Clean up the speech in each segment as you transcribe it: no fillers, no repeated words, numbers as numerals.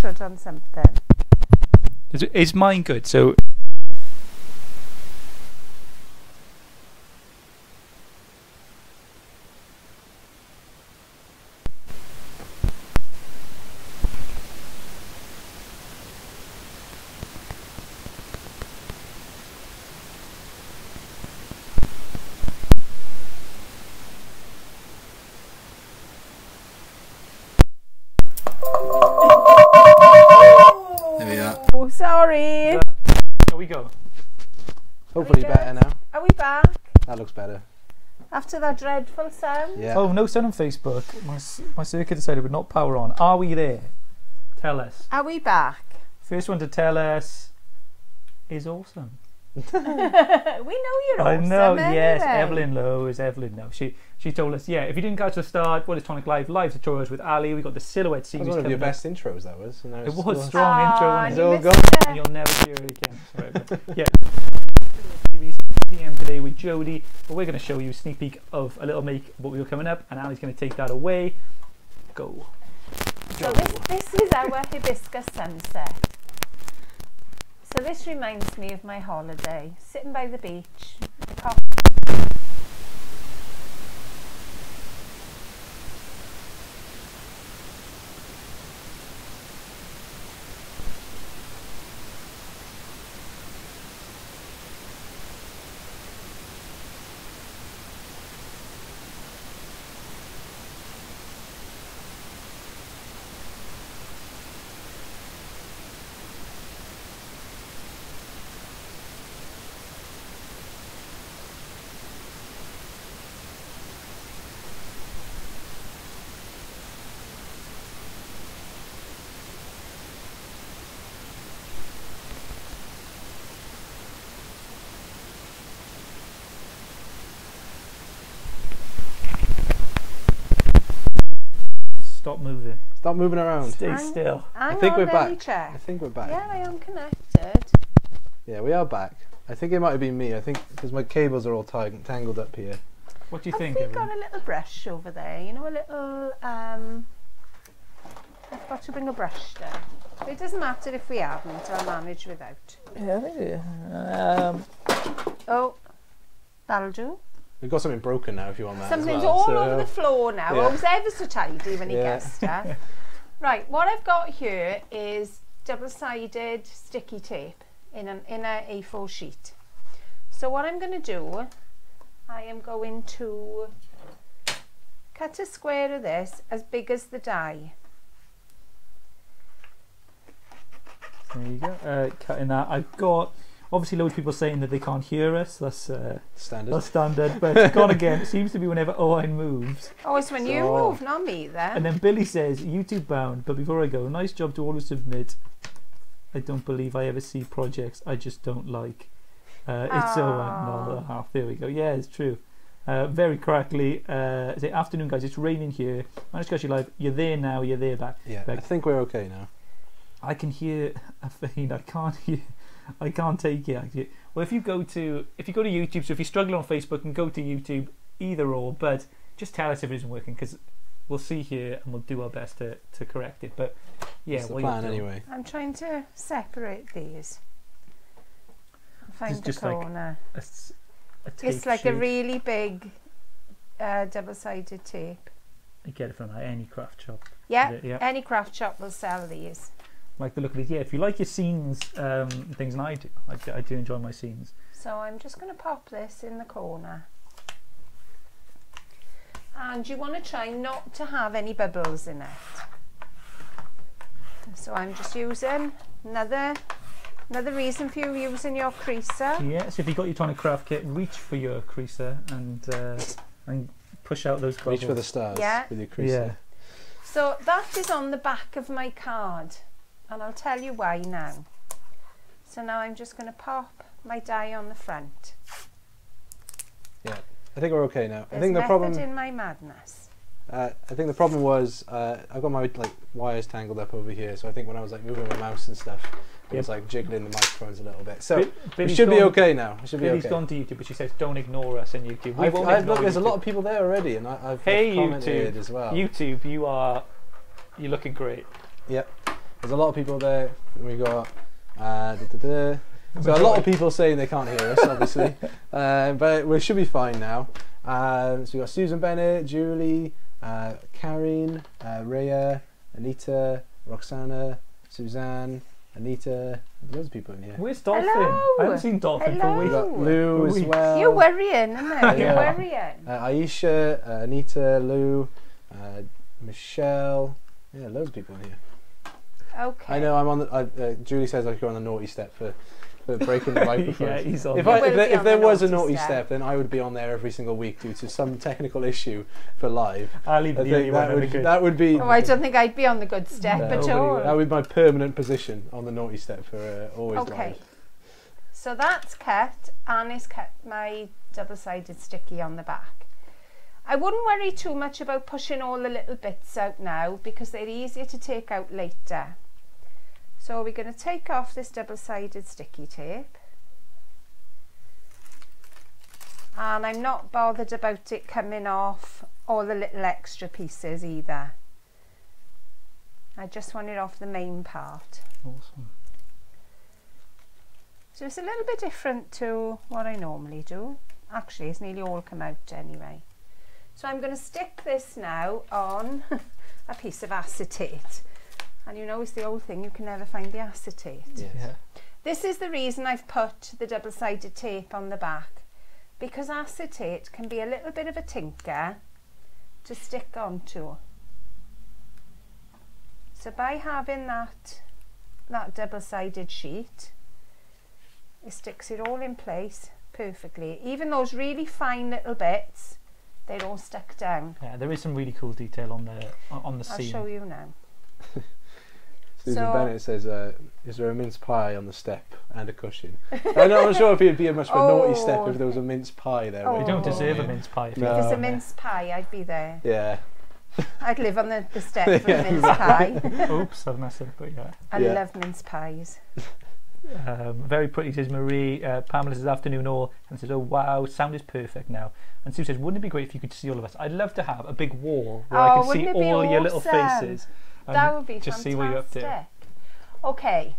settled on something. Is mine good? So. Sorry. Here we go. Hopefully better now. Are we back? That looks better. After that dreadful sound? Yeah. Oh, no sound on Facebook. My circuit decided would not power on. Are we there? Tell us. Are we back? First one to tell us is awesome. We know you're awesome. I know, anyway. yes. Evelyn Lowe is Evelyn now. She told us, yeah, if you didn't catch the start, what is Tonic Live tutorials with Ali? We got the Silhouette series. That was one of your coming best intros, that was. And it was strong intro, and it's all gone. and you'll never hear it again. Right, yeah. Series PM today with Jodie, but we're going to show you a sneak peek of a little make what we were coming up, and Ali's going to take that away. Go. So this is our hibiscus sunset. So this reminds me of my holiday, sitting by the beach, the coffee. Stop moving. Stop moving around. Stay still. I think we're back. Check. I think we're back. Yeah, I am connected. Yeah, we are back. I think it might have been me. I think because my cables are all tangled up here. What do you think? Have we got a little brush over there? You know, a little. I've got to bring a brush down. It doesn't matter if we haven't. I'll manage without. Yeah, I think Oh, that'll do. We've got something broken now if you want that. Something's as well, all so, over the floor now. yeah. I was ever so tidy when he Yeah. gets stuff. Right, what I've got here is double-sided sticky tape in a A4 sheet. So what I'm going to do, I am going to cut a square of this as big as the die. There you go. Cutting that. I've got obviously loads of people saying that they can't hear us. That's standard. That's standard. But it's gone again. It seems to be whenever Owen moves. Oh, it's when you move, not me then. And then Billy says, YouTube bound. But before I go, nice job to always submit. I don't believe I ever see projects I just don't like. It's so not a half. There we go. Yeah, it's true. Very crackly. Say afternoon, guys. It's raining here. Managed to catch you live. You're there now. You're there back. Yeah, I think we're okay now. I can hear a thing. I can't hear. I can't take it. Well, if you go to YouTube, so if you're struggling on Facebook, and go to YouTube, either or. But just tell us if it isn't working, because we'll see here and we'll do our best to correct it. But yeah, that's the plan anyway. I'm trying to separate these. Find the just corner. Like a tape it's like sheet. a really big double-sided tape. You get it from any craft shop. Yeah, yeah, any craft shop will sell these. Like the look of these. Yeah, if you like your scenes, things, and I do enjoy my scenes. So I'm just going to pop this in the corner. And you want to try not to have any bubbles in it. So I'm just using another reason for you using your creaser. Yeah, so if you got your Tonic Craft Kit, reach for your creaser and push out those bubbles. Reach for the stars with your creaser. Yeah. So that is on the back of my card, and I'll tell you why now. So now I'm just going to pop my die on the front. Yeah, I think we're okay now. There's I think the problem in my madness. I think the problem was I've got my wires tangled up over here, so I think when I was moving my mouse and stuff, it was jiggling the microphones a little bit. So we should be okay now. Billy's gone to YouTube, but she says don't ignore us on YouTube. Look, there's a lot of people there already, and I've commented YouTube as well. YouTube, you're looking great. Yep. There's a lot of people there. We got so a lot of people saying they can't hear us, obviously, but we should be fine now. So we got Susan Bennett, Julie, Karine, Rhea, Anita, Roxana, Suzanne, Anita. There's loads of people in here. Where's Dolphin? Hello. I haven't seen Dolphin for Hello. weeks. We got Lou as well. You're worrying, isn't it? You're Yeah. worrying. Aisha, Anita, Lou, Michelle. Yeah, loads of people in here. Okay. I know I'm on the. Julie says I go on the naughty step for breaking the microphone. Yeah, he's on. If on there the was a naughty naughty step, then I would be on there every single week due to some technical issue for live. I'll leave I the only think one on the good. that would be. Oh, I don't think I'd be on the good step No, at nobody all. would. That would be my permanent position on the naughty step for always Okay. live. So that's cut, and it's cut my double-sided sticky on the back. I wouldn't worry too much about pushing all the little bits out now because they're easier to take out later. So we're going to take off this double-sided sticky tape. And I'm not bothered about it coming off all the little extra pieces either. I just want it off the main part. Awesome. So it's a little bit different to what I normally do. Actually, it's nearly all come out anyway. So I'm going to stick this now on a piece of acetate. And you know it's the old thing, you can never find the acetate. Yes. Yeah. This is the reason I've put the double-sided tape on the back, because acetate can be a little bit of a tinker to stick onto. So by having that double-sided sheet, it sticks it all in place perfectly. Even those really fine little bits, they're all stuck down. Yeah, there is some really cool detail on the I'll seam. show you now. Susan So- Bennett says, "Is there a mince pie on the step and a cushion?" I'm not sure if it'd be a much of a naughty step if there was a mince pie there. Oh. You don't deserve a mince pie. If No. you If it's a no. mince pie, I'd be there. Yeah. I'd live on the step for the mince pie. Oops, I've messed up, but yeah. I Yeah. love mince pies. Very pretty, says Marie. Pamela says afternoon all, and says, oh wow, sound is perfect now. And Sue says, wouldn't it be great if you could see all of us? I'd love to have a big wall where I Oh, could see wouldn't it be all your little awesome? faces. And That would be just fantastic. see what you're up to. Okay,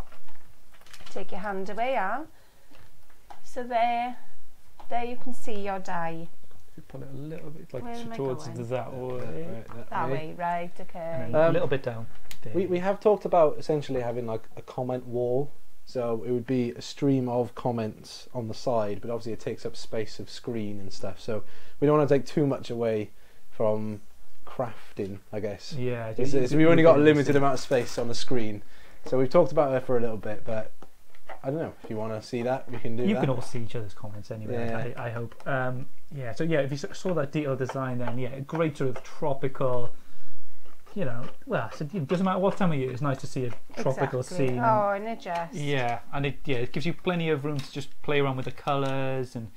take your hand away, Al. So there you can see your die. If you pull it a little bit Where am I towards going? that way, That way, right, okay. and then a little bit down. There. We have talked about essentially having like a comment wall, so it would be a stream of comments on the side, but obviously it takes up space of screen and stuff, so we don't want to take too much away from crafting, I guess. Yeah, We've only got a limited amount of space on the screen, so we've talked about it for a little bit, but I don't know if you want to see that, we can do You that. can all see each other's comments anyway. Yeah. I hope. Yeah. So yeah, if you saw that detailed design, then yeah, great sort of tropical. You know, well, so it doesn't matter what time of year. It's nice to see a tropical Exactly. scene. Oh, and it just. Yeah, and it gives you plenty of room to just play around with the colours and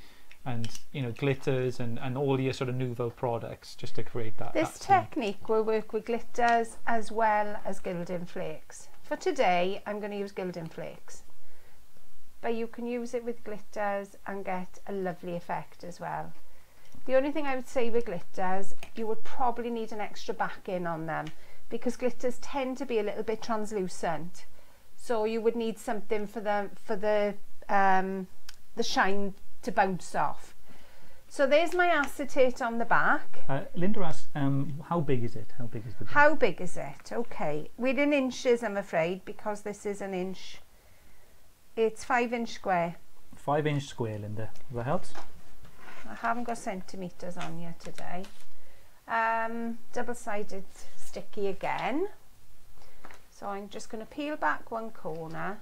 you know, glitters and all your sort of nouveau products just to create that. This that scene. technique will work with glitters as well as gilding flakes. For today, I'm going to use gilding flakes. But you can use it with glitters and get a lovely effect as well. The only thing I would say with glitters, you would probably need an extra backing on them because glitters tend to be a little bit translucent. So you would need something for the shine to bounce off. So there's my acetate on the back. Linda asks, how big is it? How big is the? How big is it? Okay, we're in inches, I'm afraid, because this is an inch. It's 5-inch square. 5-inch square, Linda. That helps. I haven't got centimetres on you today. Double-sided sticky again. So I'm just going to peel back one corner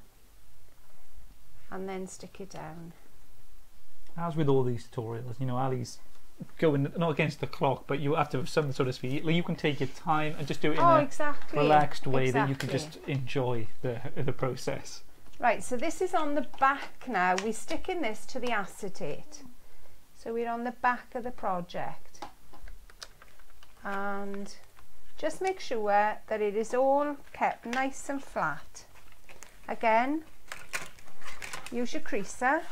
and then stick it down. As with all these tutorials, you know, Ali's going not against the clock, but you have to have some sort of speed. You can take your time and just do it in a exactly. relaxed way that you can just enjoy the process. Right, so this is on the back now. We're sticking this to the acetate. So we're on the back of the project. And just make sure that it is all kept nice and flat. Again, use your creaser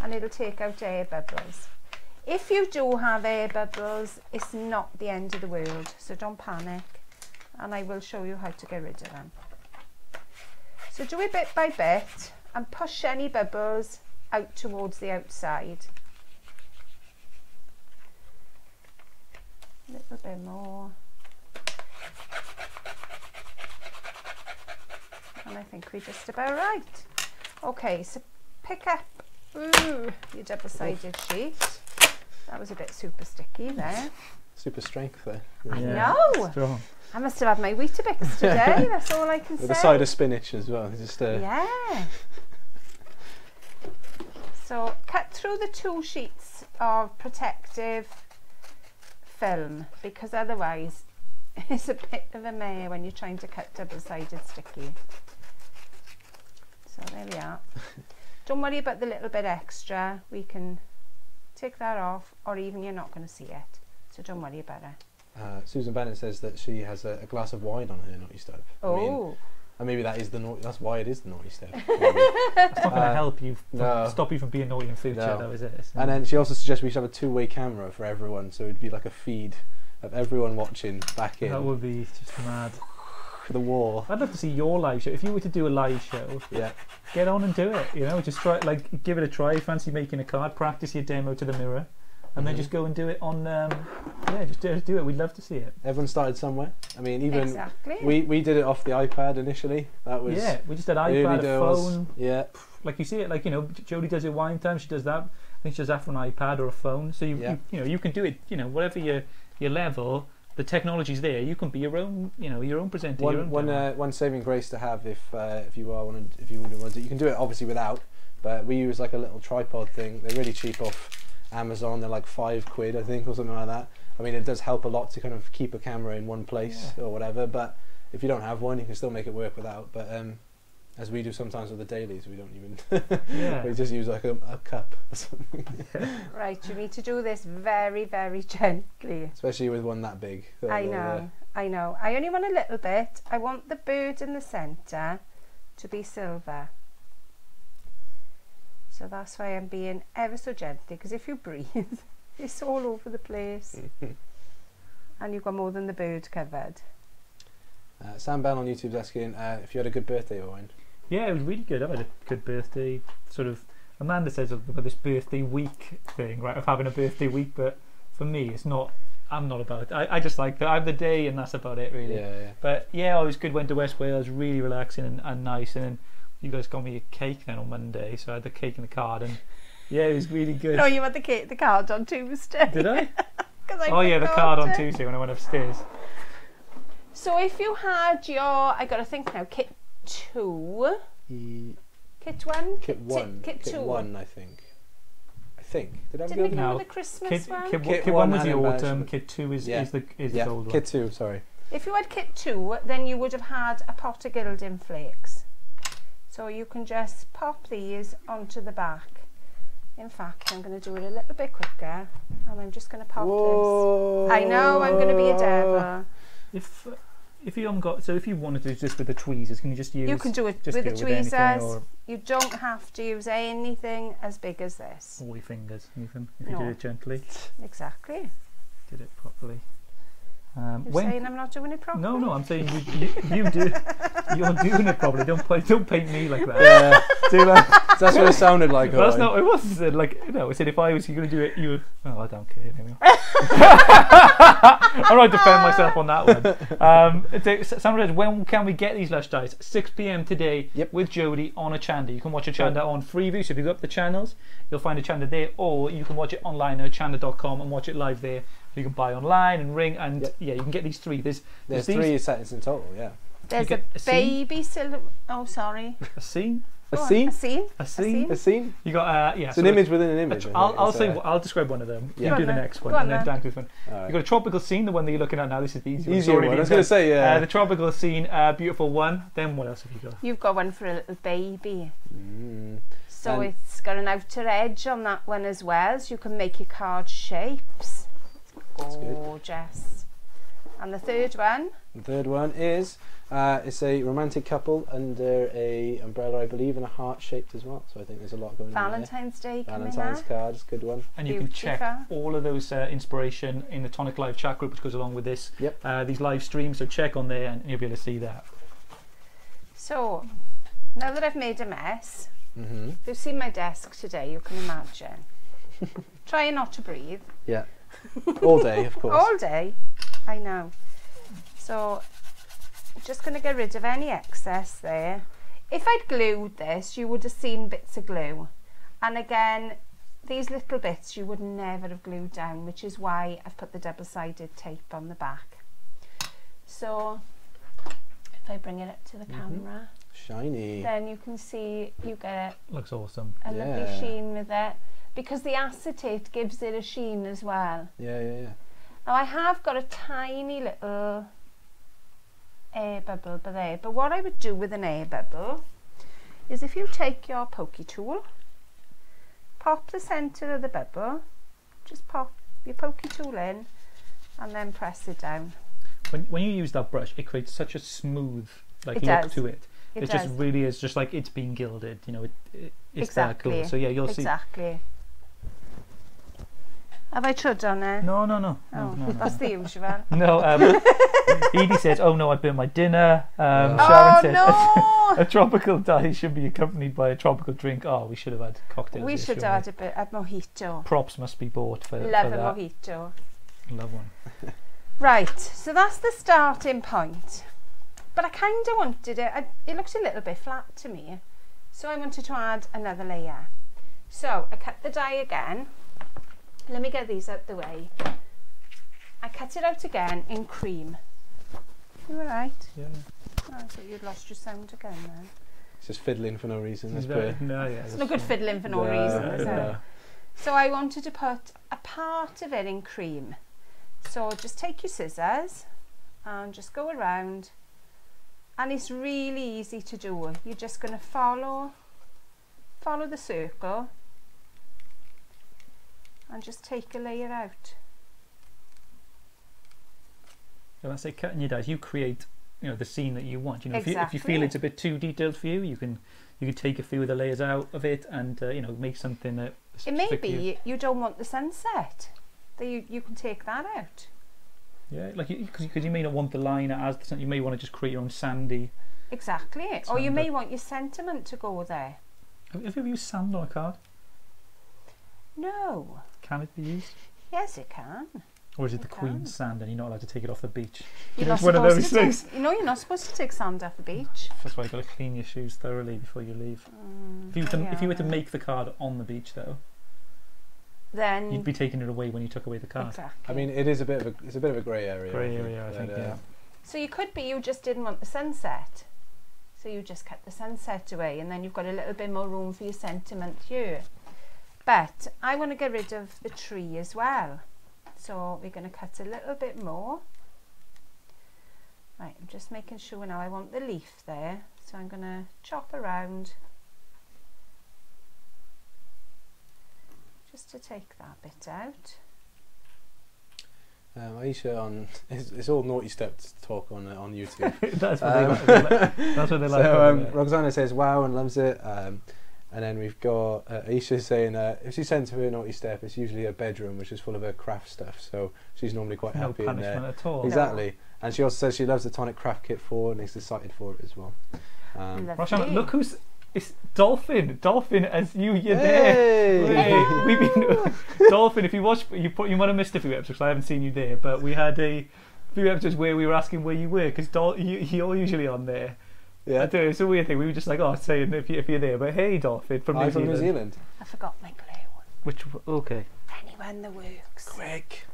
and it'll take out air bubbles. If you do have air bubbles, it's not the end of the world, so don't panic, and I will show you how to get rid of them. So do it bit by bit and push any bubbles out towards the outside. A little bit more. And I think we're just about right. Okay, so pick up your double-sided sheet. That was a bit super sticky there. Super strength there. Yeah, no! Strong. I must have had my Weetabix today, that's all I can say. With a side of spinach as well. Just, yeah. So cut through the 2 sheets of protective film, because otherwise it's a bit of a mare when you're trying to cut double-sided sticky. So there we are. Don't worry about the little bit extra, we can take that off, or even you're not going to see it, so don't worry about it. Susan Bennett says that she has a glass of wine on her naughty step. Oh. And maybe that is that's why it is the naughty step. It's not going to help you, no. stop you from being naughty in future, No. though, is it? And then she also suggests we should have a 2-way camera for everyone, so it'd be like a feed of everyone watching back in. That would be just mad. The war. I'd love to see your live show. If you were to do a live show, Yeah. get on and do it. You know, just try, like, give it a try. Fancy making a card, practice your demo to the mirror, and then just go and do it on. Yeah, just do it. We'd love to see it. Everyone started somewhere. I mean, even Exactly. we did it off the iPad initially. That was We just had early iPad, a doors. phone. Yeah. Like you see it, like, you know, Jodie does it wine time. She does that. I think she does that from an iPad or a phone. So you know, you can do it. You know, whatever your level. The technology's there. You can be your own, you know, your own presenter. One saving grace to have if you want to run it. You can do it obviously without, but we use like a little tripod thing. They're really cheap off Amazon. They're like £5 I think, or something like that. I mean, it does help a lot to kind of keep a camera in one place or whatever. But if you don't have one, you can still make it work without. But as we do sometimes with the dailies, we don't even. We just use like a cup or something. Right, you need to do this very, very gently. Especially with one that big. I know. I only want a little bit. I want the bird in the centre to be silver. So that's why I'm being ever so gently, because if you breathe, it's all over the place. And you've got more than the bird covered. Sam Bell on YouTube's asking if you had a good birthday, Owen. Yeah, it was really good. I had a good birthday. Sort of, Amanda says about this birthday week thing, right? Of having a birthday week, but for me, it's not. I'm not about it. I just like that. I have the day, and that's about it, really. Yeah. But yeah, it was good. Went to West Wales, really relaxing and nice. And then you guys got me a cake then on Monday, so I had the cake and the card, and yeah, it was really good. No, you had the card on Tuesday. Did I? Oh yeah, the card on Tuesday when I went upstairs. So if you had your, I got to think now, kit 2, kit 1, Kit 1, kit 2. Kit 1, I think. Did I Didn't we go? go No. with the Christmas one? Kit 1 one was the and autumn. embellishment. Kit 2 is the Yeah, gold one. Kit 2, sorry. If you had kit 2, then you would have had a pot of gilding flakes. So you can just pop these onto the back. In fact, I'm going to do it a little bit quicker, and I'm just going to pop this. I know, I'm going to be a devil. If you haven't got, so if you wanted to do this with the tweezers, can you just use? You can do it with the tweezers. You don't have to use anything as big as this. Or your fingers, even if you did it gently. Exactly. Did it properly. You're saying I'm not doing it properly? No, I'm saying you do. You're doing it properly. Don't paint me like that. Yeah. That's what it sounded like. That's not. It wasn't like, you know. I said if I was going to do it, you. Oh, I don't care anymore. I'm not defend myself on that one. Someone says, when can we get these lush dies? 6 p.m. today with Jodie on a Chanda. You can watch a Chanda on Freeview. So if you go up the channels, you'll find a Chanda there, or you can watch it online at chanda.com and watch it live there. You can buy online and ring, and you can get these 3. There's 3 settings in total. Yeah. There's a baby silver. Oh, sorry. A scene. A scene? A scene. A scene? You got it's an image within an image. I'll describe one of them. You do the next one, and then Dan do this one. Right. You've got a tropical scene, the one that you're looking at now. This is the easier one. I was going to say, the tropical scene, beautiful one. Then what else have you got? You've got one for a little baby. So And it's got an outer edge on that one as well, so you can make your card shapes. Gorgeous. And the third one? The third one is it's a romantic couple under a umbrella, I believe, and a heart shaped as well. So I think there's a lot going on there. Valentine's Day coming Valentine's up. card is a good one. And you can check all of those inspiration in the Tonic Live chat group, which goes along with this. Yep. These live streams. So check on there, and you'll be able to see that. So now that I've made a mess, if you've seen my desk today, you can imagine. Trying not to breathe. Yeah. All day, of course. All day, I know. So I'm just going to get rid of any excess there. If I'd glued this, you would have seen bits of glue. And again, these little bits you would never have glued down, which is why I've put the double-sided tape on the back. So if I bring it up to the camera, shiny, then you can see you get looks awesome. A lovely sheen with it, because the acetate gives it a sheen as well. Yeah. Now I have got a tiny little air bubble there, but what I would do with an air bubble is if you take your pokey tool, pop the centre of the bubble, just pop your pokey tool in and then press it down. When you use that brush, it creates such a smooth look to it. It just really is just like it's been gilded, you know, it's exactly that cool. So yeah, you'll see. Exactly. Have I trod on it? No. Oh, that's the usual. No, Edie says, oh no, I burnt my dinner. Sharon says, no! a tropical dye should be accompanied by a tropical drink. Oh, we should have had cocktails. We should have had a bit of mojito. Props must be bought for Love for a that. mojito. Love one. Right, so that's the starting point. But I kind of wanted it looked a little bit flat to me. So I wanted to add another layer. So I cut the die again. Let me get these out the way. I cut it out again in cream. You all right? Yeah. Oh, I thought you'd lost your sound again then. It's just fiddling for no reason. That's It's no good fiddling for no reason, is it? So I wanted to put a part of it in cream. So just take your scissors and just go around, and it's really easy to do. You're just going to follow the circle and just take a layer out. When I say cutting your dice, you create, you know, the scene that you want. You know, exactly. if you feel it's a bit too detailed for you, you can take a few of the layers out of it and you know, make something that. It may be you don't want the sunset. You can take that out. Yeah, like because you may not want the liner as the you may want to just create your own sandy. Exactly. Or you may want your sentiment to go there. Have you ever used sand on a card? No. Can it be used? Yes, it can. Or is it the Queen's sand and you're not allowed to take it off the beach? You're not supposed to take, you're not supposed to take sand off the beach. That's why you've got to clean your shoes thoroughly before you leave. If you were to make the card on the beach though, then you'd be taking it away when you took away the card. Exactly. I mean, it's a bit of a grey area. I think. Yeah. So you could be, you just didn't want the sunset, so you just cut the sunset away, and then you've got a little bit more room for your sentiment here. But I want to get rid of the tree as well, so we're going to cut a little bit more. Right, I'm just making sure now I want the leaf there, so I'm going to chop around just to take that bit out. Aisha it's all naughty steps talk on YouTube. That's what they like. So Roxana says wow and loves it. And then we've got Aisha saying if she sends her a naughty step, it's usually her bedroom, which is full of her craft stuff. So she's normally quite happy in there. At all. Exactly. No. And she also says she loves the Tonic Craft Kit 4 and is excited for it as well. Roxana, look who's. It's Dolphin, as you're hey. there. We've been Dolphin. If you watch, you might have missed a few episodes. Because I haven't seen you there, but we had a few episodes where we were asking where you were because you're usually on there. Yeah, it's a weird thing. We were just like, saying if you're there, but hey, Dolphin from New Zealand. I forgot my glue. Which okay? Anywhere in the works. Quick.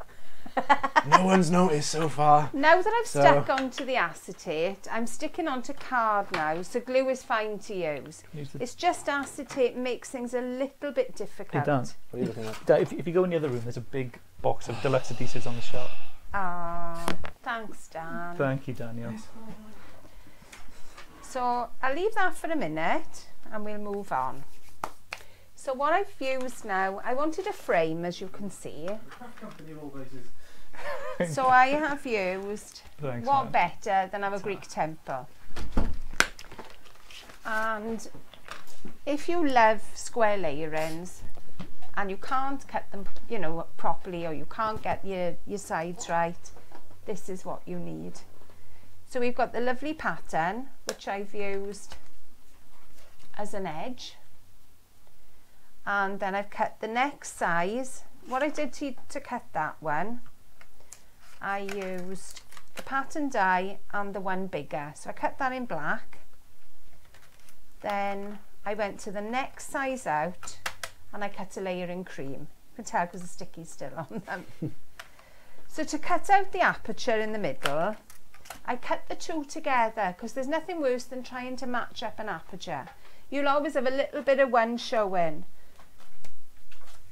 No one's noticed so far. Now that I've stuck onto the acetate, I'm sticking onto card now, so glue is fine to use. It's just acetate makes things a little bit difficult. It does. What are you looking at? If you go in the other room, there's a big box of deluxe adhesives on the shelf. Ah, thanks, Dan. Thank you, Daniel. So I'll leave that for a minute and we'll move on. So what I've used now, I wanted a frame, as you can see. So I have used what better than our Greek temple. And if you love square layerings and you can't cut them, you know, properly, or you can't get your sides right, this is what you need. So we've got the lovely pattern, which I've used as an edge, and then I've cut the next size. What I did to cut that one, I used the pattern die and the one bigger, so I cut that in black. Then I went to the next size out and I cut a layer in cream. You can tell because the sticky's still on them. So to cut out the aperture in the middle, I cut the two together because there's nothing worse than trying to match up an aperture. You'll always have a little bit of one showing.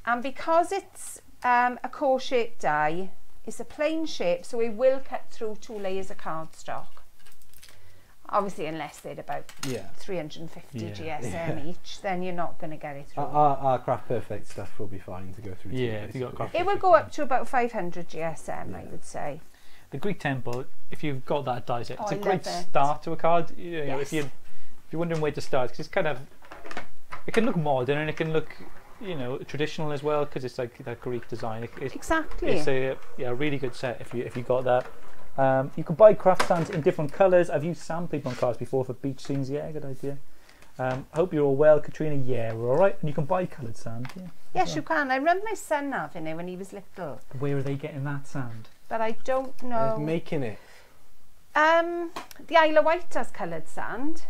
And because it's a core shaped die, it's a plain shape, so we will cut through 2 layers of cardstock. Obviously, unless they're about 350 GSM each, then you're not going to get it through. Our Craft Perfect stuff will be fine to go through. If you got Craft it will go up to about 500 GSM, I would say. The Greek Temple, if you've got that die set, it's a great it. start to a card. You know, if you're wondering where to start, because it's kind of, it can look modern and it can look, you know, traditional as well, because it's like that Greek design. Exactly. It's a really good set if you got that. You can buy craft sands in different colours. I've used sandpaper on cards before for beach scenes. Yeah, good idea. I hope you're all well, Katrina. Yeah, we're all right. And you can buy coloured sand. Yeah. Yes, you can. I remember my son having it when he was little. Where are they getting that sand? But I don't know. They're making it. The Isle of Wight has coloured sand.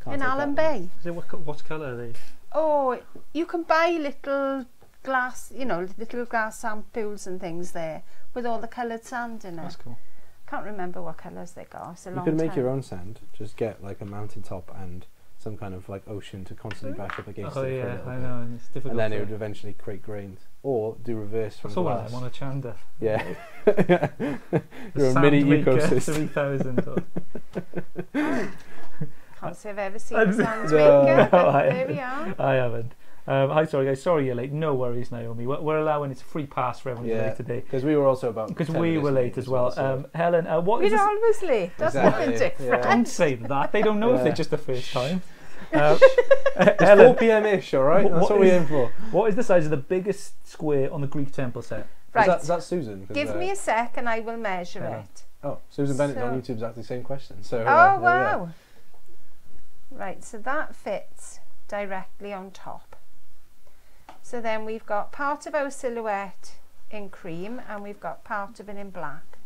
In Allen Bay. What colour are they? Oh, you can buy little glass, little glass samples and things there with all the coloured sand in it. That's cool. Can't remember what colours they got. It's a long You could make time. your own sand. Just get like a mountaintop and some kind of like ocean to constantly bash up against it. Oh for a yeah, little I bit. know. And it's difficult. And then it would eventually create grains, or do reverse from That's all glass. I'm on a chanda. Yeah. You're a mini ecosystem. 3000. Can't say I've ever seen a sand No, maker, but I there we are. I haven't. Hi, sorry guys. Sorry you're late. No worries, Naomi. We're allowing it's a free pass for everyone who's late today. Because we were also about. Because we were late as well. So. Helen, what is We're this? always late. That's nothing different. Don't say that. They don't know if they're just the first time. It's 4 p.m-ish, all right? That's what we aim for. What is the size of the biggest square on the Greek temple set? Right. Is that Susan? Give me a sec and I will measure it. Oh, Susan Bennett on YouTube's asked the same question. So. Oh wow! Right, so that fits directly on top. So then we've got part of our silhouette in cream and we've got part of it in black.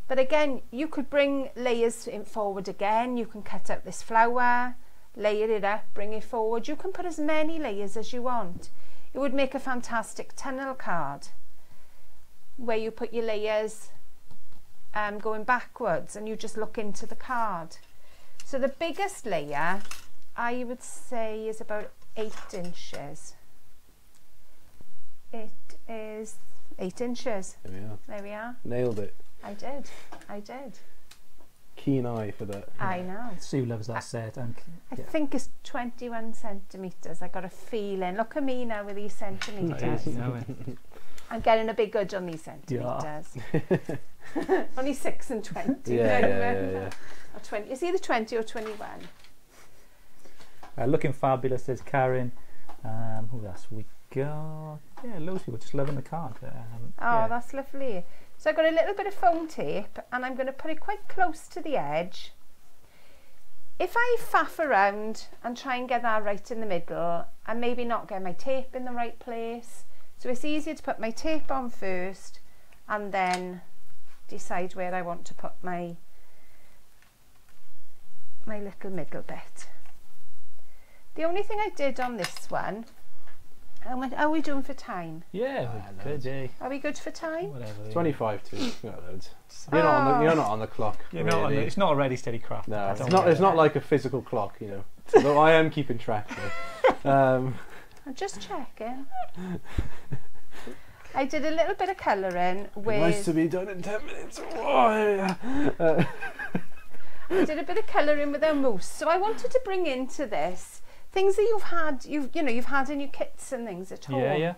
But again, you could bring layers in forward again. You can cut out this flower, layer it up, bring it forward. You can put as many layers as you want. It would make a fantastic tunnel card where you put your layers going backwards and you just look into the card. So the biggest layer, I would say, is about 8 inches. It is 8 inches. There we are. There we are. Nailed it. I did. Keen eye for that. I know. Sue loves that set. And I think it's 21 centimetres. I got a feeling. Look at me now with these centimetres. I'm getting a big good on these centimetres. Yeah. Only 6 and 20. Yeah. Or 20. It's either 20 or 21. Looking fabulous, says Karen. Who else we got? Yeah, loads of people just loving the card. That's lovely. So I've got a little bit of foam tape and I'm going to put it quite close to the edge. If I faff around and try and get that right in the middle, I maybe not get my tape in the right place. So it's easier to put my tape on first and then decide where I want to put my little middle bit. The only thing I did on this one, how are we doing for time? Yeah, good day. Are we good for time? Whatever. 25 to. Loads. You're not on the clock. You're not on the, it's not a ready steady craft. No, it's not like a physical clock, you know. Although I am keeping track. I'm just checking. I did a little bit of colouring with. Nice to be done in 10 minutes. I did a bit of colouring with our mousse. So I wanted to bring into this things that you've had in your kits and things at home. Yeah.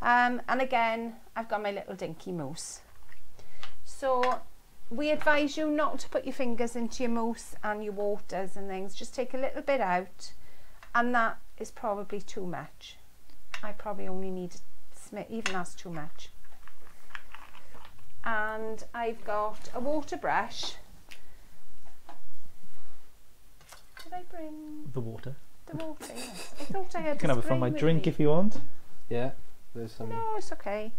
And again, I've got my little dinky mousse. So we advise you not to put your fingers into your mousse and your waters and things. Just take a little bit out, and that is probably too much. I probably only need even that's too much. And I've got a water brush. Did I bring The water. the water? Yes. I thought I had. You can have it from my drink if you want. Yeah, there's some. No, it's okay.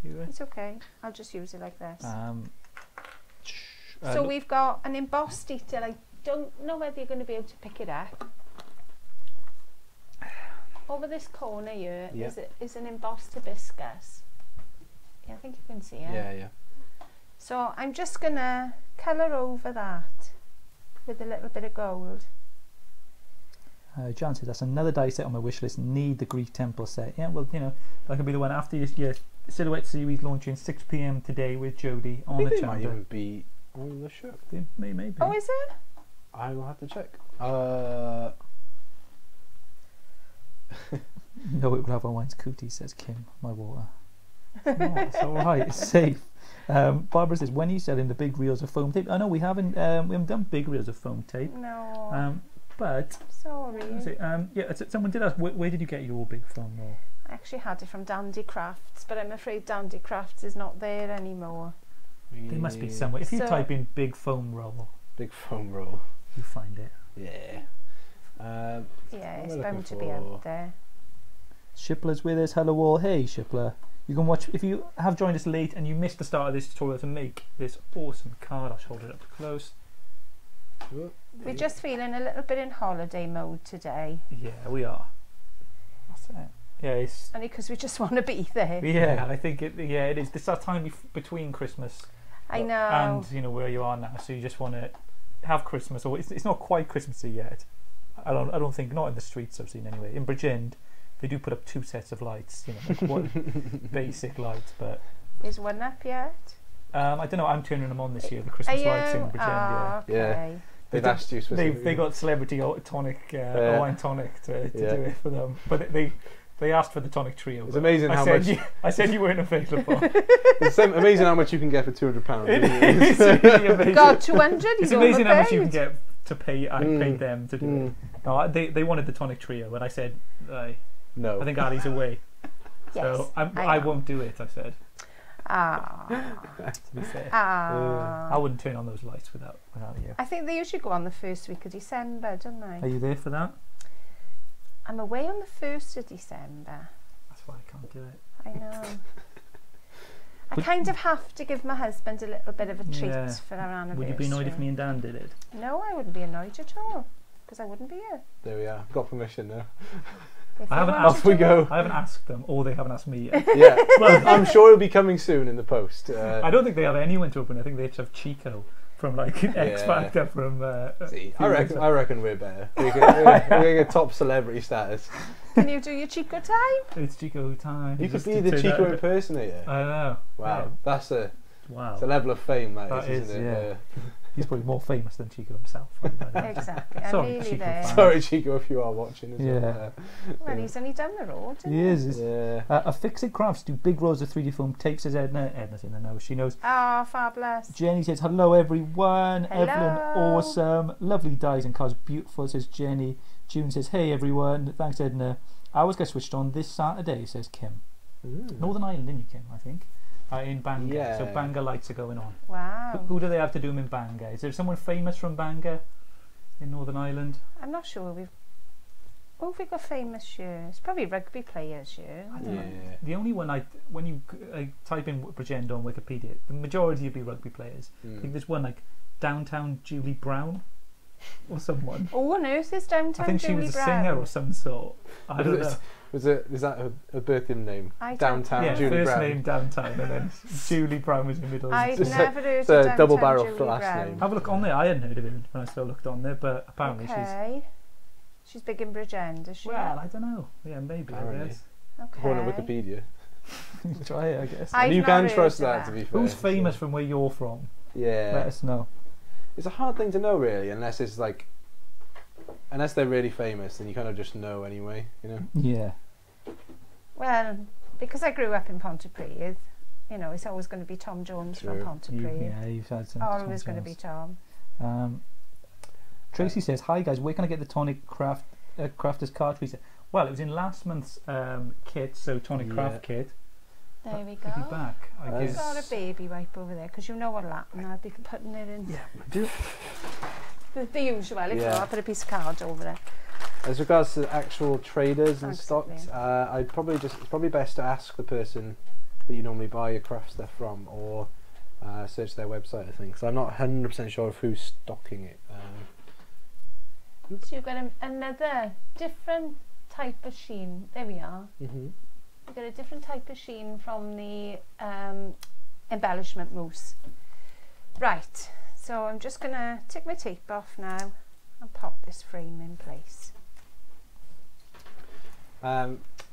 You It's okay. I'll just use it like this. So look, we've got an embossed detail. I don't know whether you're going to be able to pick it up. Over this corner here is an embossed hibiscus. Yeah, I think you can see it. Yeah, yeah. So I'm just going to colour over that with a little bit of gold. John says that's another die set on my wish list. Need the Greek temple set. Yeah, well, you know, that could be the one after your silhouette series launching 6 p.m. today with Jodie on the channel. Might even be on the show. Maybe. Oh, is it? I will have to check. No, it will have our wines cooties, says Kim. My water. It's all right. It's safe. Barbara says, when are you selling the big reels of foam tape? I know we haven't done big reels of foam tape. No. But sorry. Someone did ask, where did you get your big foam roll? I actually had it from Dandy Crafts, but I'm afraid Dandy Crafts is not there anymore. They must be somewhere. If you type in big foam roll, you find it. Yeah. Yeah, it's bound to be out there. Shippler's with us. Hello all. Hey Shippler. You can watch, if you have joined us late and you missed the start of this tutorial to make this awesome card, I'll hold it up close. We're just feeling a little bit in holiday mode today. Yeah, we are. That's it. Yeah, it's only because we just want to be there. Yeah, I think it is. This is our time between Christmas. I know. And you know where you are now, so you just want to have Christmas. Or it's not quite Christmassy yet. I don't think, not in the streets I've seen anyway. In Bridgend, they do put up 2 sets of lights. You know, like one basic lights, but is one up yet? I don't know. I'm turning them on this year. The Christmas lights in Bridgend. Okay. Yeah. They've asked you specifically. They got celebrity tonic, Hawaiian tonic to do it for them, but they asked for the Tonic Trio. It's amazing how much. I said you weren't available. It's amazing how much you can get for £200. It's really amazing. God, 200. It's amazing how much you can get to pay. I paid them to do it. No, they wanted the Tonic Trio, and I said no. I think Ali's away, yes, so I won't do it. I said. To be fair, I wouldn't turn on those lights without you. I think they usually go on the first week of December, don't they? Are you there for that? I'm away on the 1st of December. That's why I can't do it. I know. I kind of have to give my husband a little bit of a treat for our anniversary. Would you be annoyed if me and Dan did it? No, I wouldn't be annoyed at all, because I wouldn't be here. There we are. Got permission now. I haven't asked. We go. I haven't asked them, or they haven't asked me yet. Yeah, well, I'm sure it'll be coming soon in the post. I don't think they have anyone to open. I think they have to have Chico from like X Factor from. See, I reckon we're better. We're gonna get top celebrity status. Can you do your Chico time? It's Chico time. You could be the Chico impersonator. I know. Wow, yeah. That's a level of fame that is, isn't it? Yeah. He's probably more famous than Chico himself. Exactly. Sorry, really Chico. Sorry, Chico, if you are watching as well. Well, he's only down the road. He is. Yeah. Affixed Crafts do big rolls of 3D foam tape, says Edna. Edna's in the know. She knows. Oh, fabulous. Jenny says, hello, everyone. Hello. Evelyn, awesome. Lovely dies and cards, beautiful, says Jenny. June says, hey, everyone. Thanks, Edna. Hours get switched on this Saturday, says Kim. Ooh. Northern Ireland, didn't you, Kim, I think? In Bangor, so Bangor lights are going on. Wow. Who do they have to do them in Bangor? Is there someone famous from Bangor in Northern Ireland? I'm not sure. Who have we got famous here? It's probably rugby players here. I don't know. The only one when you type in Bridgend on Wikipedia, the majority would be rugby players. I think there's one like Downtown Julie Brown or someone. Oh, on earth is Downtown Julie Brown? I think she was a singer or some sort. I don't know. Is that her birthday name? Downtown Julie Brown. First name Downtown, and then Julie Brown was in the middle. I've never heard of Downtown double barrel Julie last Brown. name. Have a look on there. I hadn't heard of it when I still looked on there, but apparently she's big in Bridgend, is she? Well, I don't know. Yeah, maybe. I guess. Okay. Go on Wikipedia. Try it, I guess. You can trust that, to be fair. Who's famous from where you're from? Yeah. Let us know. It's a hard thing to know, really, unless they're really famous, then you kind of just know anyway, you know? Yeah. Well, because I grew up in Pontypridd, you know, it's always going to be Tom Jones from Pontypridd. You've had some. Always going to be Tom. Tracy says, hi guys, where can I get the Tonic Crafters cartridge? Well, it was in last month's kit, so Tonic Craft Kit. There we go. Back, I guess. I've got a baby wipe over there, because you know what'll happen. I'll be putting it in. Yeah, I do. the usual. If Yeah. not, I'll put a piece of card over it. As regards to actual traders and Exactly. stocks, I'd probably it's probably best to ask the person that you normally buy your craft stuff from, or search their website. I think, because I'm not 100% sure of who's stocking it. So you've got another different type of sheen. There we are. Mm-hmm. You've got a different type of sheen from the embellishment mousse. Right. So I'm just gonna take my tape off now and pop this frame in place.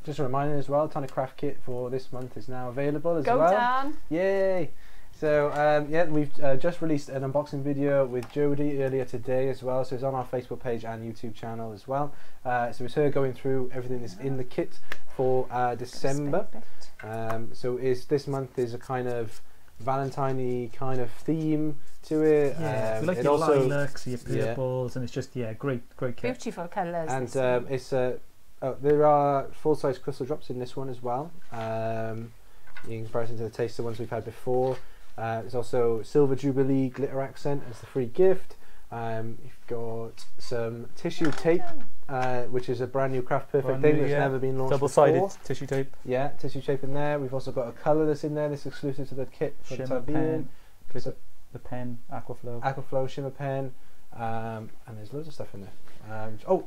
Just a reminder as well, Tonic Craft Kit for this month is now available as Go well. Dan! Yay! So yeah, we've just released an unboxing video with Jodie earlier today as well, so it's on our Facebook page and YouTube channel as well. So it's her going through everything that's in the kit for December. So this month is a kind of Valentine-y kind of theme to it. Yeah, we like it your also, lilacs, your purples, and it's just great kit. Beautiful colours. and it's there are full-size crystal drops in this one as well. In comparison to the taster ones we've had before. There's also Silver Jubilee glitter accent as the free gift. You've got some tissue tape, which is a brand new Craft Perfect thing that's never been launched double-sided before. tissue tape. Yeah, tissue tape in there. We've also got a colour that's in there that's exclusive to the kit for the Shimmer time being. pen, glitter, the pen, Aquaflow. Aquaflow shimmer pen, and there's loads of stuff in there.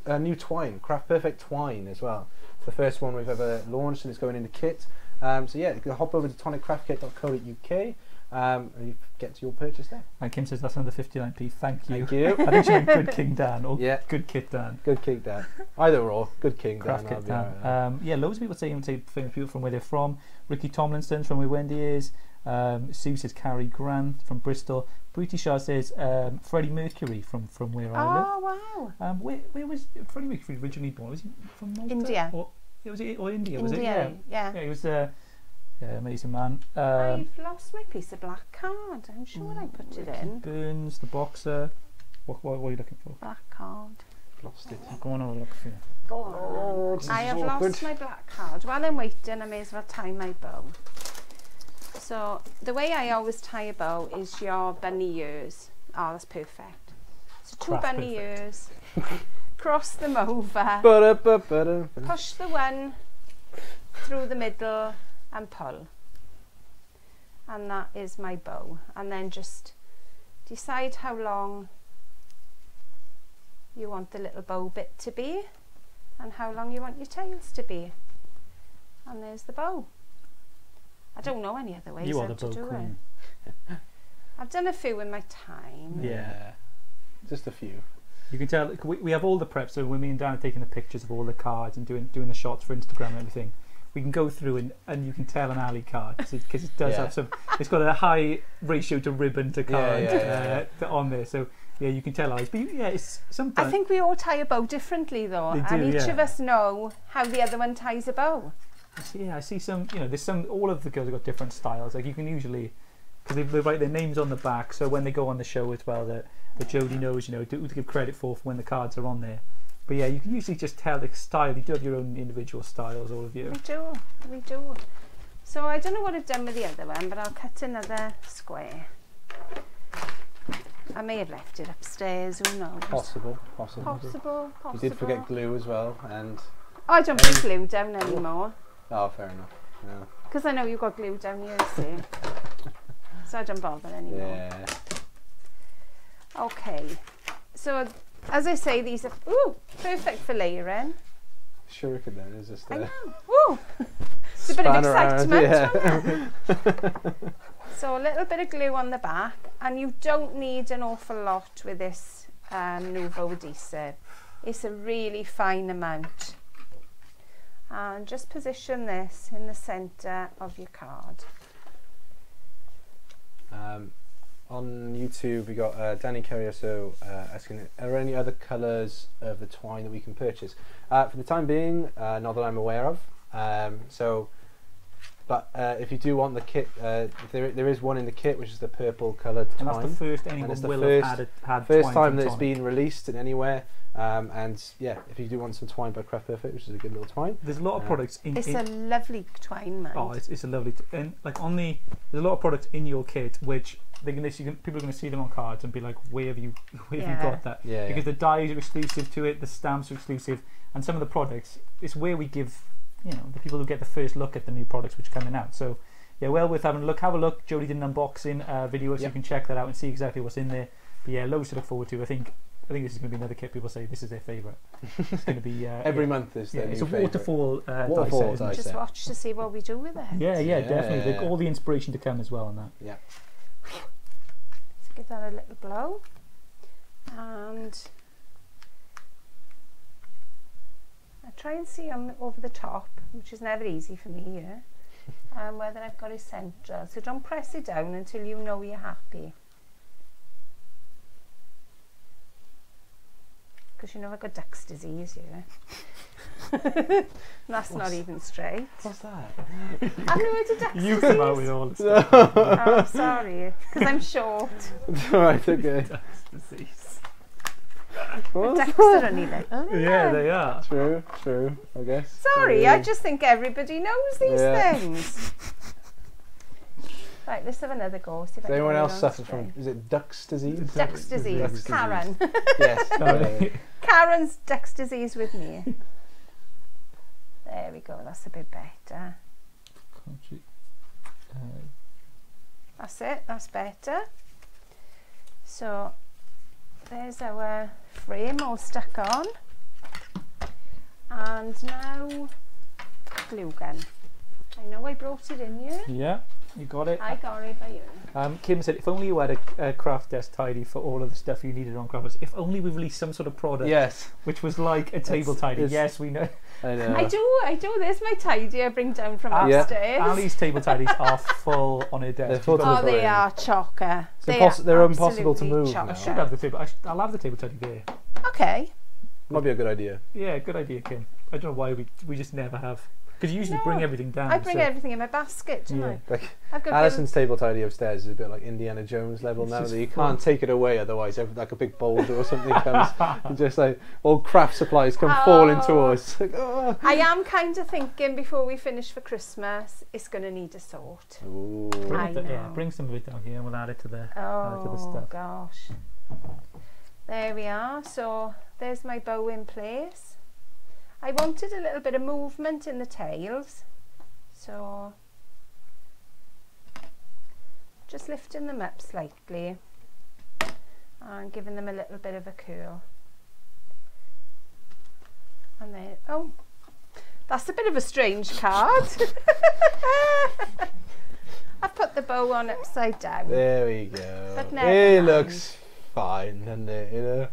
A new twine, Craft Perfect twine as well. It's the first one we've ever launched, and it's going in the kit. So yeah, you can hop over to tonickraftkit.co.uk. And you get to your purchase there. And Kim says that's another 59p. Thank you. Thank you. I think she meant Good King Dan or Yeah. Good Kit Dan. Good King Dan. Either or. Good King Craft Dan. Kit Dan. Yeah, loads of people say famous people from where they're from. Ricky Tomlinson's from where Wendy is. Sue says Carrie Grant from Bristol. Booty Shah says Freddie Mercury from where I live. Oh wow! Where was Freddie Mercury originally born? Was he from Malta? India. Or India? Was it? Yeah. Yeah, he was. Amazing man. I've lost my piece of black card. I'm sure I put it in. Burns, the boxer. What are you looking for? Black card. Lost it. Go on, have a look for you. Go on. I have lost my black card. While I'm waiting, I may as well tie my bow. So the way I always tie a bow is your bunny ears. Oh, that's perfect. So two bunny ears. Cross them over. Push the one through the middle and pull. And that is my bow. And then just decide how long you want the little bow bit to be and how long you want your tails to be. And there's the bow. I don't know any other ways how to do it. I've done a few in my time. Yeah. Just a few. You can tell we have all the prep, so when me and Dan are taking the pictures of all the cards and doing the shots for Instagram and everything, we can go through and you can tell an Ali card because it does have some. It's got a high ratio to ribbon to card on there, so yeah, you can tell Ali's. But it's sometimes. I think we all tie a bow differently though, and each of us know how the other one ties a bow. I see some. There's some. All of the girls have got different styles. Like you can usually, because they write their names on the back, so when they go on the show as well, that Jodie knows, who to give credit for when the cards are on there. But yeah, you can usually just tell the style. You do have your own individual styles, all of you. We do. So I don't know what I've done with the other one, but I'll cut another square. I may have left it upstairs, who knows? Possible. You did forget glue as well, and... I don't put glue down anymore. Oh, fair enough. Because I know you've got glue down here, see. So I don't bother anymore. Yeah. Okay. So, as I say, these are perfect for layering. Shuriken then is just I know. Woo! It's a bit of excitement. So a little bit of glue on the back, and you don't need an awful lot with this Nouveau adhesive. It's a really fine amount. And just position this in the centre of your card. On YouTube, we got Danny Carrioso asking, are there any other colours of the twine that we can purchase? For the time being, not that I'm aware of. So But if you do want the kit, there is one in the kit, which is the purple coloured twine. And that's the first anyone will have had first twine time that from it's Tonic. been released in anywhere. And yeah, if you do want some twine by Craft Perfect, which is a good little twine. There's a lot of products in. It's a lovely twine, man. Oh, it's a lovely. And like there's a lot of products in your kit which people are going to see them on cards and be like, where have you got that? Yeah. Because the dies are exclusive to it, the stamps are exclusive, and some of the products, it's where we give the people who get the first look at the new products which are coming out. So yeah, well worth having a look. Have a look. Jodie did an unboxing video, so you can check that out and see exactly what's in there. But yeah, loads to look forward to. I think this is going to be another kit people say this is their favourite. It's going to be every month is their new it's a favourite. waterfall Waterfall dice set. Just watch to see what we do with it. Yeah, definitely. Yeah. All the inspiration to come as well on that. Yeah. Let's give that a little blow, and I try and see over the top, which is never easy for me here, whether I've got it central. So don't press it down until you know you're happy. Because I've got duck's disease here. That's not even straight. What's that? I've never heard of duck's disease. You come out with all the stuff. Oh, sorry, because I'm short. Alright, okay. Duck's disease. Ducks are only little. Yeah, they are. True, I guess. Sorry, I just think everybody knows these things. Right, let's have another go. See if Does anyone else suffer from, is it duck's disease? Duck's disease. Karen. Yes. Karen's duck's disease with me. There we go, that's a bit better. That's it, that's better. So, there's our frame all stuck on. And now, glue gun. I know I brought it in here. Yeah. You got it? I got it by you. Kim said, if only you had a craft desk tidy for all of the stuff you needed on Crafters. If only we released some sort of product. Yes. Which was like a table tidy. Yes, we know. I know. I do. There's my tidy I bring down from upstairs. Ali's table tidies are full on her desk. They're full they are chocker. They're impossible to move now. I should have the table. I'll have the table tidy there. Okay. Might be a good idea. Yeah, good idea, Kim. I don't know why we just never have. Because you usually bring everything down. I bring everything in my basket, don't I? Like I've got Alison's table tidy upstairs is a bit like Indiana Jones level now. That you can't take it away, otherwise, like a big boulder or something comes, and just like all craft supplies come falling towards. Like, oh. I am kind of thinking before we finish for Christmas, it's going to need a sort. Ooh. Bring some of it down here, and we'll add it to the stuff. Oh gosh. There we are. So there's my bow in place. I wanted a little bit of movement in the tails, so just lifting them up slightly and giving them a little bit of a curl. And then, oh, that's a bit of a strange card. I've put the bow on upside down. There we go. But never it mind. looks fine, doesn't it?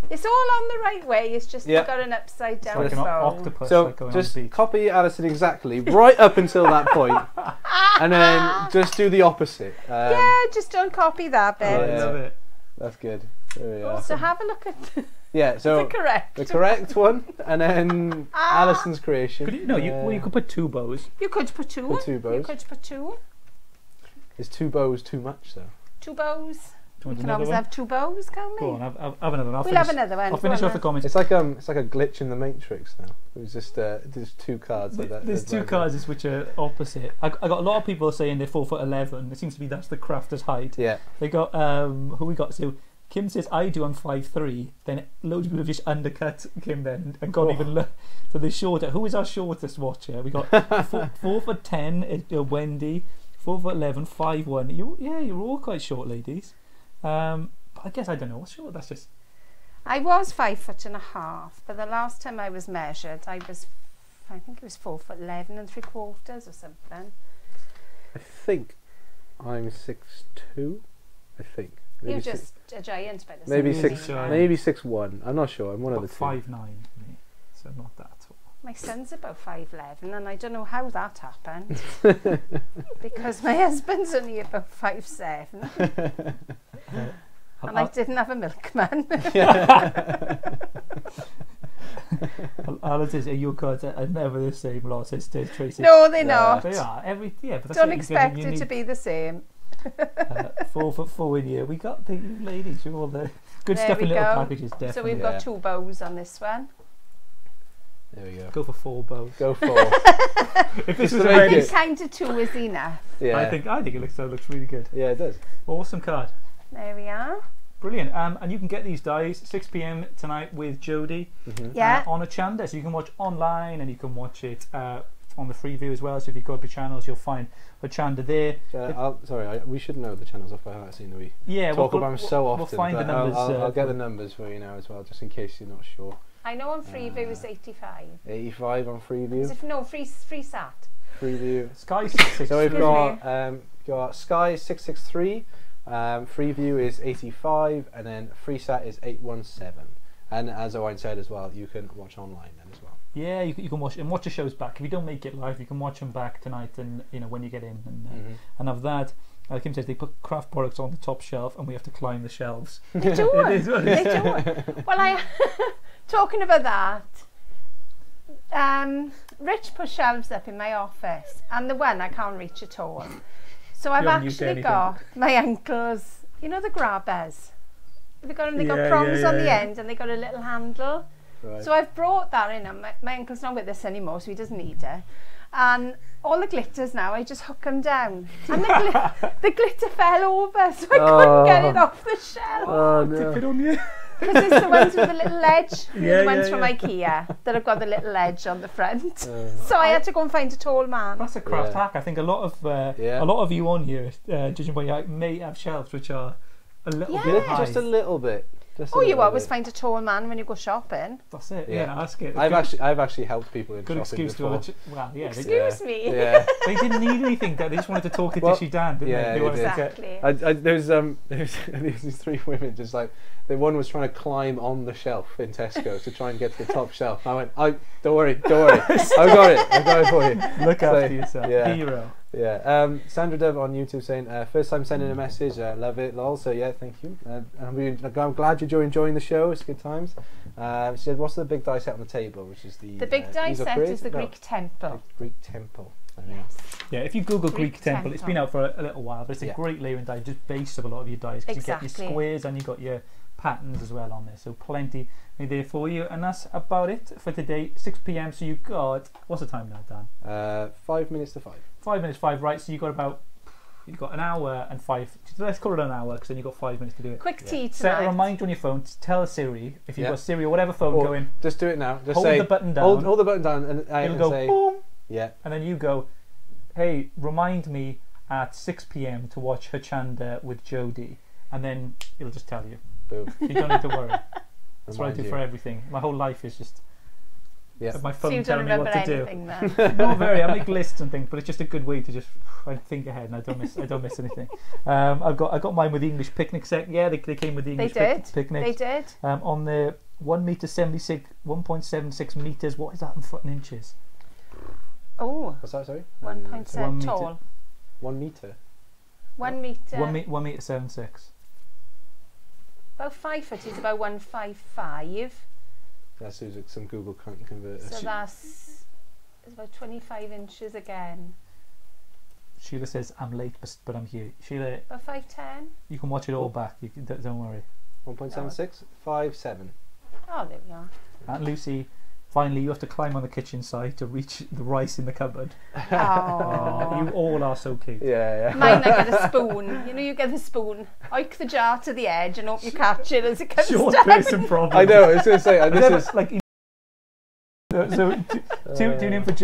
It's all on the right way, it's just you've got an upside down like an bow. octopus. So like going just on the beach. copy Alison exactly right up until that point, and then just do the opposite. Yeah, just don't copy that bit. I love it. That's good. There we are. So have a look at So the the correct one, and then Alison's creation. You could put two bows. You could put two. Put two bows. You could put two. Is two bows too much though? Two bows. Do you We want can another always one? have two bows, can't we? Go on, have another one. We'll have another one. I'll finish off the comments. It's like a glitch in the Matrix now. It was just two cards like that. There's two cards which are opposite. I got a lot of people saying they're 4'11". It seems to be that's the crafter's height. Yeah. They got who we got? So Kim says I'm 5'3". Then loads of people have just undercut Kim then and gone even look. So they're shorter. Who is our shortest watcher? We got 4'10". Wendy, 4'11", 5'1". You're all quite short, ladies. I guess I don't know what's short. That's just. I was 5'1.5", but the last time I was measured, I think it was 4'11 3/4 or something. I think I'm 6'2". I think. Maybe You're just a giant by the maybe sound of it. maybe 6'1". I'm not sure. I'm one of the two. 5'9", me, so not that tall. My son's about 5'11", and I don't know how that happened because my husband's only about 5'7". And I didn't have a milkman. Alan says, your cards are never the same, lot, says Tracy. No, they're not. They are. But that's Don't it, expect it to be the same. 4 in here. We got the ladies, you're all there. Good There stuff we in little go. packages, definitely. So we've got 2 bows on this one. There we go. Go for 4 bows. Go for. If this Just was to a make ready, it- Kind of 2 is enough. Yeah. I think it looks really good. Yeah, it does. Awesome card. There we are. Brilliant. And you can get these dies 6 p.m. tonight with Jodie Yeah. on a channel. So you can watch online and you can watch it on the Freeview as well. So if you go up your channels, you'll find a channel there. We should know the channels off by heart, seeing that we talk about them so often. We'll find the but numbers. I'll get the numbers for you now as well, just in case you're not sure. I know on Freeview is 85. 85 on Freeview. No, free sat. Freeview. Sky 663. So we've got Sky 663. Freeview is 85, and then FreeSat is 817. And as Owen said as well, you can watch online then as well. Yeah, you can watch the shows back. If you don't make it live, you can watch them back tonight, and when you get in and have that. Like Kim says, they put craft products on the top shelf, and we have to climb the shelves. They do it. They do it. Well, talking about that, Rich put shelves up in my office, and the one I can't reach at all. So I've actually got my uncle's, the grabbers. They've got prongs on the end, and they got a little handle. Right. So I've brought that in, and my uncle's not with us anymore, so he doesn't need it. And all the glitters now, I just hook them down. And the glitter fell over, so I couldn't get it off the shelf. Oh no. Tip it on you. Because it's the ones with the little ledge. Yeah, the ones from IKEA that have got the little ledge on the front. Uh, So I had to go and find a tall man. That's a craft hack. I think a lot of you on here, judging by you, may have shelves which are a little bit high. just a little bit. You always find a tall man when you go shopping. That's it. Yeah. Yeah, ask it. I've actually helped people in Good shopping excuse before. Excuse me. Yeah. They didn't need anything. They just wanted to talk to Dishy Dan, didn't yeah, they? they did. Exactly. There's these 3 women just like, the one was trying to climb on the shelf in Tesco to try and get to the top shelf. I went, don't worry, I've got it for you. Look after yourself. Yeah. Hero. Yeah. Sandra Dove on YouTube saying, first time sending a message, love it, lol. So yeah, thank you. I'm glad you're enjoying the show. It's good times. She said, what's the big die set on the table? Which is the big die set is the Greek temple. Greek temple. Yes. Yeah, if you Google Greek temple, it's been out for a little while, but it's a great layering die, just base of a lot of your dies, because you get your squares and you got your patterns as well on there, so plenty there for you. And that's about it for today. 6 p.m. So you got, what's the time now, Dan? 5 minutes to 5. 5 minutes 5, right? So you've got an hour and 5. Let's call it an hour, because then you've got 5 minutes to do it. Quick tea tonight. Set a reminder on your phone to tell Siri, if you've got Siri or whatever phone going. Just do it now. Just hold say, the button down. Hold the button down, and it'll go say, boom. Yeah. And then you go, hey, remind me at 6 p.m. to watch Hachanda with Jodie, and then it'll just tell you. Boom. You don't need to worry. That's what I do you. for everything. My whole life is just my phone so you telling don't me what to remember do. anything then? Not very. I make lists and things, but it's just a good way to just think ahead, and I don't miss anything. I got mine with the English picnic set. Yeah, they came with the English picnic. They did. On the 1.76 meters. What is that in foot and inches? Oh. What's that? Sorry. 1.7 tall. 1 meter. 1 meter. 1 meter 7.6. About 5 foot is about 155. That's some Google converters. So that's about 25 inches again. Sheila says I'm late, but I'm here. Sheila, about 5'10". You can watch it all back. Don't worry. 1.76, 5'7". Oh, there we are. And Lucy, finally, you have to climb on the kitchen side to reach the rice in the cupboard. Oh. You all are so cute. Yeah. Mine, I get a spoon. You get the spoon, oik the jar to the edge, and hope you catch it as it comes Short down. person problem. I know. I was going to say, this is like. So tune in for Joe.